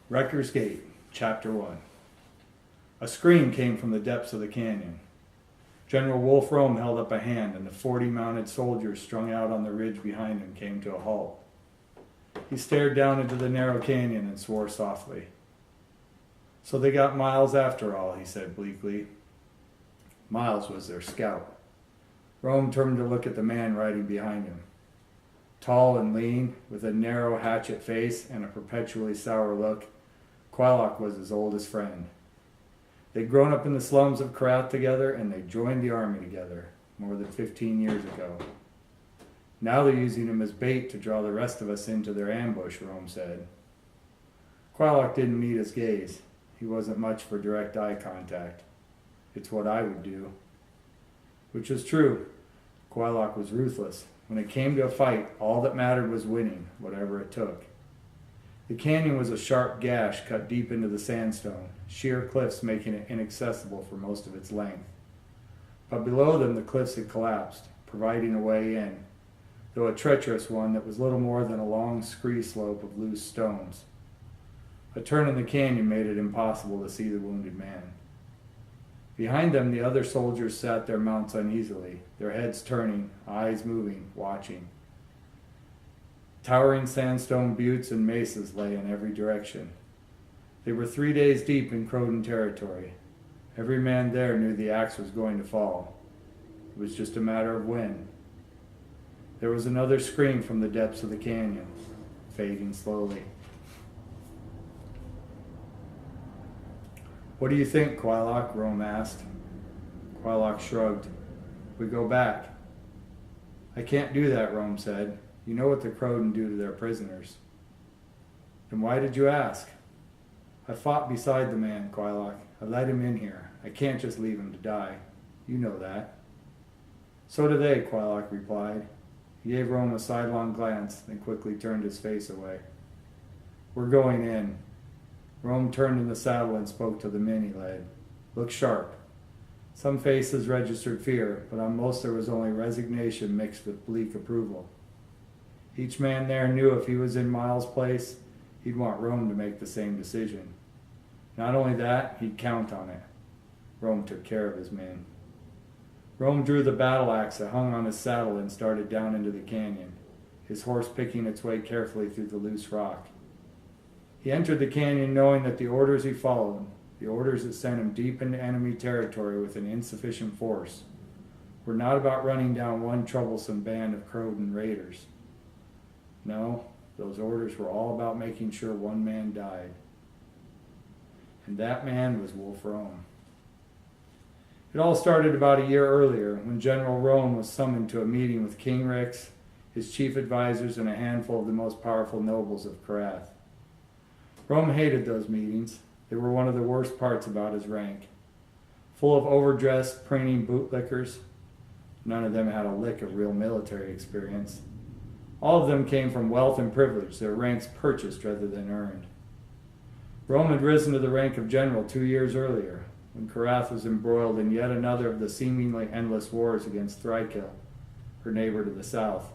Wrecker's Gate, Chapter 1. A scream came from the depths of the canyon. General Wolf Rome held up a hand, and the 40 mounted soldiers strung out on the ridge behind him came to a halt. He stared down into the narrow canyon and swore softly. "So they got Miles after all," he said bleakly. Miles was their scout. Rome turned to look at the man riding behind him. Tall and lean, with a narrow hatchet face and a perpetually sour look, Qualock was his oldest friend. They'd grown up in the slums of Karath together, and they joined the army together more than 15 years ago. "Now they're using him as bait to draw the rest of us into their ambush," Rome said. Qualock didn't meet his gaze. He wasn't much for direct eye contact. "It's what I would do." Which was true. Qualock was ruthless. When it came to a fight, all that mattered was winning, whatever it took. The canyon was a sharp gash cut deep into the sandstone, sheer cliffs making it inaccessible for most of its length. But below them the cliffs had collapsed, providing a way in, though a treacherous one that was little more than a long scree slope of loose stones. A turn in the canyon made it impossible to see the wounded man. Behind them the other soldiers sat their mounts uneasily, their heads turning, eyes moving, watching. Towering sandstone buttes and mesas lay in every direction. They were 3 days deep in Croden territory. Every man there knew the axe was going to fall. It was just a matter of when. There was another scream from the depths of the canyon, fading slowly. "What do you think, Qualock?" Rome asked. Qualock shrugged. "We go back." "I can't do that," Rome said. "You know what the Croden do to their prisoners." "Then why did you ask?" "I fought beside the man, Qualock. I led him in here. I can't just leave him to die. You know that." "So do they," Qualock replied. He gave Rome a sidelong glance, then quickly turned his face away. "We're going in." Rome turned in the saddle and spoke to the men he led. "Look sharp." Some faces registered fear, but on most there was only resignation mixed with bleak approval. Each man there knew if he was in Miles' place, he'd want Rome to make the same decision. Not only that, he'd count on it. Rome took care of his men. Rome drew the battle axe that hung on his saddle and started down into the canyon, his horse picking its way carefully through the loose rock. He entered the canyon knowing that the orders he followed, the orders that sent him deep into enemy territory with an insufficient force, were not about running down one troublesome band of Croden raiders. No, those orders were all about making sure one man died. And that man was Wolf Rome. It all started about a year earlier when General Rome was summoned to a meeting with King Rix, his chief advisors, and a handful of the most powerful nobles of Karath. Rome hated those meetings. They were one of the worst parts about his rank. Full of overdressed, preening bootlickers. None of them had a lick of real military experience. All of them came from wealth and privilege, their ranks purchased rather than earned. Rome had risen to the rank of general 2 years earlier, when Karath was embroiled in yet another of the seemingly endless wars against Thrykill, her neighbor to the south.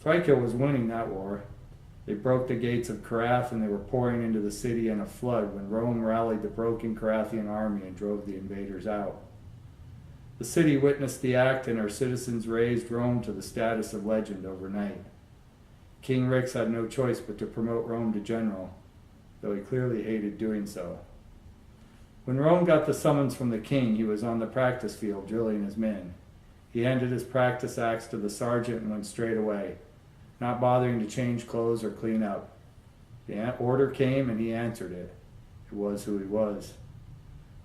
Thrykill was winning that war. They broke the gates of Karath and they were pouring into the city in a flood when Rome rallied the broken Karathian army and drove the invaders out. The city witnessed the act and her citizens raised Rome to the status of legend overnight. King Rix had no choice but to promote Rome to general, though he clearly hated doing so. When Rome got the summons from the king, he was on the practice field drilling his men. He handed his practice axe to the sergeant and went straight away, not bothering to change clothes or clean up. The order came and he answered it. It was who he was.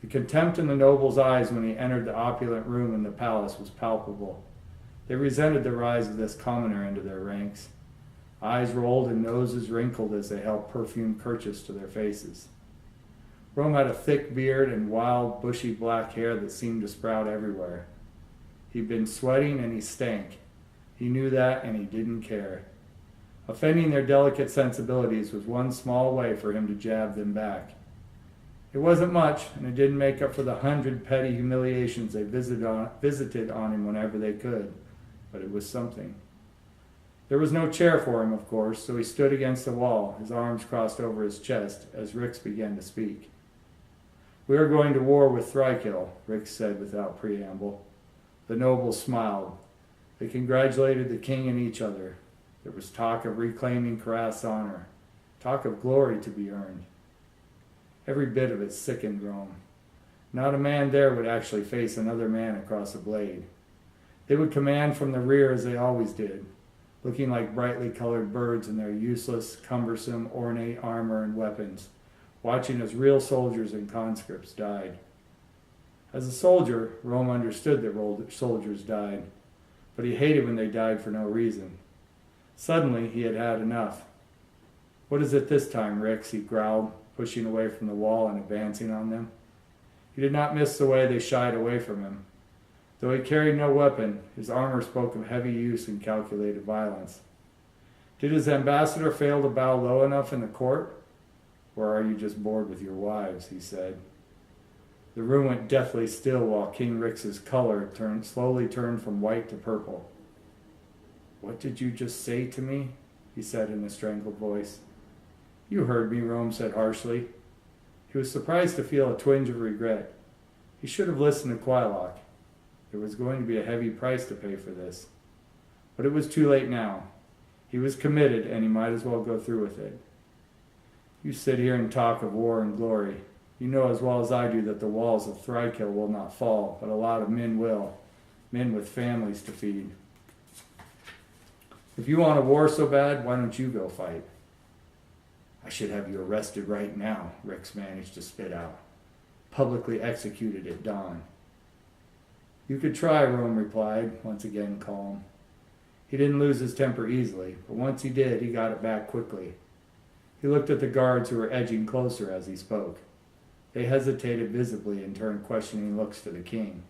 The contempt in the nobles' eyes when he entered the opulent room in the palace was palpable. They resented the rise of this commoner into their ranks. Eyes rolled and noses wrinkled as they held perfumed kerchiefs to their faces. Rome had a thick beard and wild, bushy black hair that seemed to sprout everywhere. He'd been sweating and he stank. He knew that and he didn't care. Offending their delicate sensibilities was one small way for him to jab them back. It wasn't much, and it didn't make up for the 100 petty humiliations they visited on him whenever they could, but it was something. There was no chair for him, of course, so he stood against the wall, his arms crossed over his chest, as Rix began to speak. "We are going to war with Thrykill," Rix said without preamble. The nobles smiled. They congratulated the king and each other. There was talk of reclaiming Karath's honor, talk of glory to be earned. Every bit of it sickened Rome. Not a man there would actually face another man across a blade. They would command from the rear as they always did, looking like brightly colored birds in their useless, cumbersome, ornate armor and weapons, watching as real soldiers and conscripts died. As a soldier, Rome understood that soldiers died, but he hated when they died for no reason. Suddenly, he had had enough. "What is it this time, Rix?" he growled, pushing away from the wall and advancing on them. He did not miss the way they shied away from him. Though he carried no weapon, his armor spoke of heavy use and calculated violence. Did his ambassador fail to bow low enough in the court? "Or are you just bored with your wives?" he said. The room went deathly still while King Rix's color slowly turned from white to purple. "What did you just say to me?" he said in a strangled voice. "You heard me," Rome said harshly. He was surprised to feel a twinge of regret. He should have listened to Quailoch. There was going to be a heavy price to pay for this. But it was too late now. He was committed, and he might as well go through with it. "You sit here and talk of war and glory. You know as well as I do that the walls of Thrykill will not fall, but a lot of men will. Men with families to feed. If you want a war so bad, why don't you go fight?" "I should have you arrested right now," Rix managed to spit out. "Publicly executed at dawn." "You could try," Rome replied, once again calm. He didn't lose his temper easily, but once he did, he got it back quickly. He looked at the guards who were edging closer as he spoke. They hesitated visibly and turned questioning looks to the king.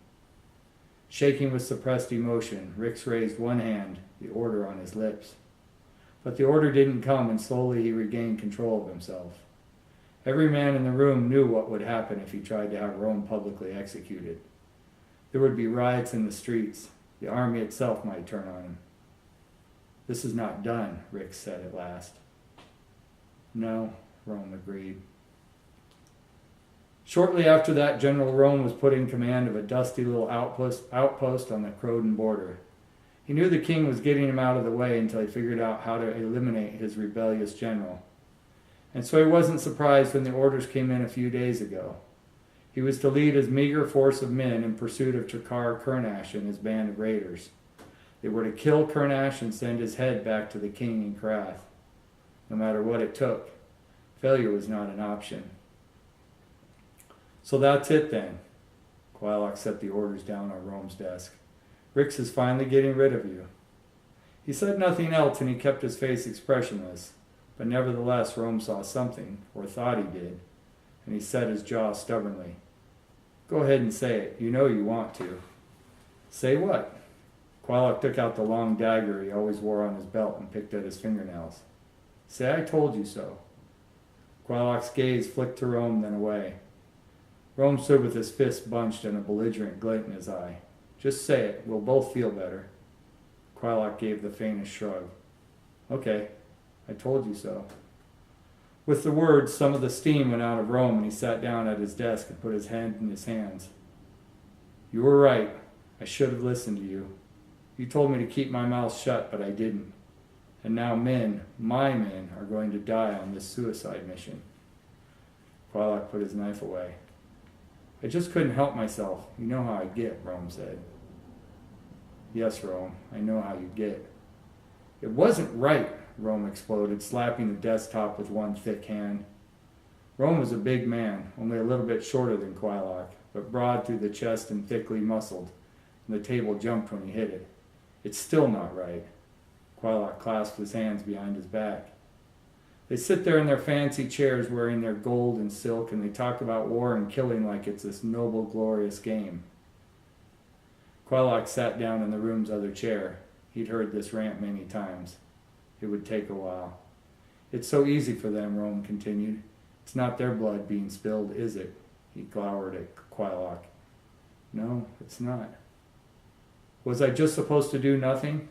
Shaking with suppressed emotion, Rix raised one hand, the order on his lips. But the order didn't come, and slowly he regained control of himself. Every man in the room knew what would happen if he tried to have Rome publicly executed. There would be riots in the streets. The army itself might turn on him. "This is not done," Rix said at last. "No," Rome agreed. Shortly after that, General Rome was put in command of a dusty little outpost on the Croden border. He knew the king was getting him out of the way until he figured out how to eliminate his rebellious general. And so he wasn't surprised when the orders came in a few days ago. He was to lead his meager force of men in pursuit of Trakar Kurnash and his band of raiders. They were to kill Kurnash and send his head back to the king in Karath. No matter what it took, failure was not an option. "So that's it then." Quailoch set the orders down on Rome's desk. "Rix is finally getting rid of you." He said nothing else, and he kept his face expressionless, but nevertheless Rome saw something, or thought he did, and he set his jaw stubbornly. "Go ahead and say it. You know you want to." "Say what?" Quailoch took out the long dagger he always wore on his belt and picked at his fingernails. "Say I told you so." Quailoch's gaze flicked to Rome, then away. Rome stood with his fists bunched and a belligerent glint in his eye. "Just say it. We'll both feel better." Quailoch gave the faintest shrug. "Okay, I told you so." With the words, some of the steam went out of Rome, and he sat down at his desk and put his head in his hands. "You were right. I should have listened to you. You told me to keep my mouth shut, but I didn't. And now men, my men, are going to die on this suicide mission." Quailoch put his knife away. "I just couldn't help myself. You know how I get," Rome said. "Yes, Rome, I know how you get." "It wasn't right," Rome exploded, slapping the desktop with one thick hand. Rome was a big man, only a little bit shorter than Quailoch, but broad through the chest and thickly muscled, and the table jumped when he hit it. "It's still not right." Quailoch clasped his hands behind his back. "They sit there in their fancy chairs wearing their gold and silk, and they talk about war and killing like it's this noble, glorious game." Quailoch sat down in the room's other chair. He'd heard this rant many times. It would take a while. "It's so easy for them," Rome continued. "It's not their blood being spilled, is it?" He glowered at Quailoch. "No, it's not." "Was I just supposed to do nothing?"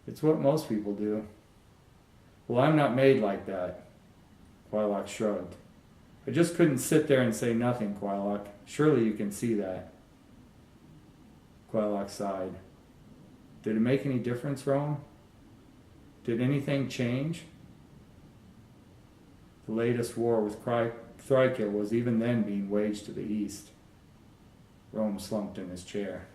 It's what most people do. Well, I'm not made like that, Quailock shrugged. I just couldn't sit there and say nothing, Quailock. Surely you can see that. Quailock sighed. Did it make any difference, Rome? Did anything change? The latest war with Thrykia was even then being waged to the east. Rome slumped in his chair.